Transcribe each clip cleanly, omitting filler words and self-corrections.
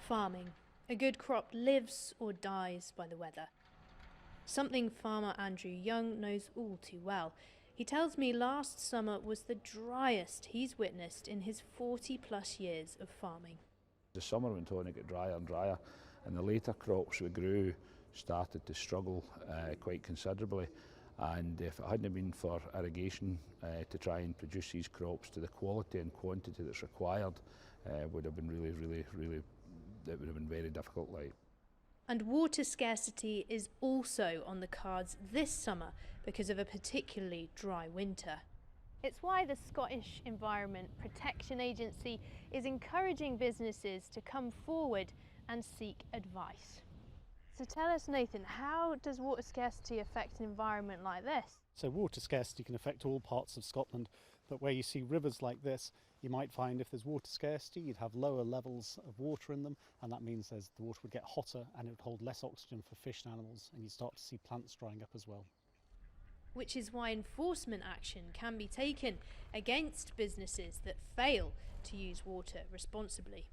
Farming. A good crop lives or dies by the weather. Something farmer Andrew Young knows all too well. He tells me last summer was the driest he's witnessed in his 40+ years of farming. The summer went on to get drier and drier, and the later crops we grew started to struggle quite considerably. And if it hadn't been for irrigation to try and produce these crops to the quality and quantity that's required, would have been really, it would have been very difficult. And water scarcity is also on the cards this summer because of a particularly dry winter. It's why the Scottish Environment Protection Agency is encouraging businesses to come forward and seek advice. So tell us, Nathan, how does water scarcity affect an environment like this? So water scarcity can affect all parts of Scotland, but where you see rivers like this, you might find if there's water scarcity, you'd have lower levels of water in them, and that means the water would get hotter and it would hold less oxygen for fish and animals, and you start to see plants drying up as well. Which is why enforcement action can be taken against businesses that fail to use water responsibly.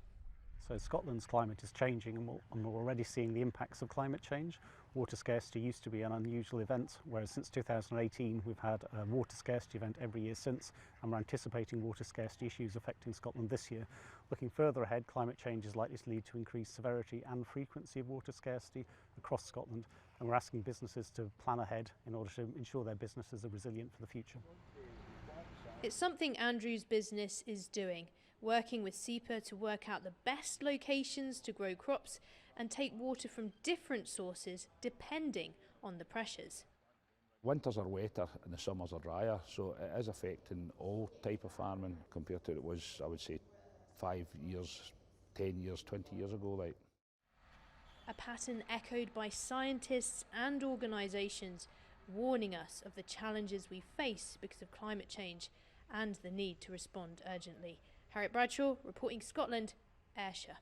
So Scotland's climate is changing, and we're already seeing the impacts of climate change. Water scarcity used to be an unusual event, whereas since 2018 we've had a water scarcity event every year since, and we're anticipating water scarcity issues affecting Scotland this year. Looking further ahead, climate change is likely to lead to increased severity and frequency of water scarcity across Scotland, and we're asking businesses to plan ahead in order to ensure their businesses are resilient for the future. It's something Andrew's business is doing, working with SEPA to work out the best locations to grow crops and take water from different sources depending on the pressures. Winters are wetter and the summers are drier, so it is affecting all type of farming compared to it was, I would say, 5 years, 10 years, 20 years ago. A pattern echoed by scientists and organisations warning us of the challenges we face because of climate change and the need to respond urgently. Harriet Bradshaw, reporting Scotland, Ayrshire.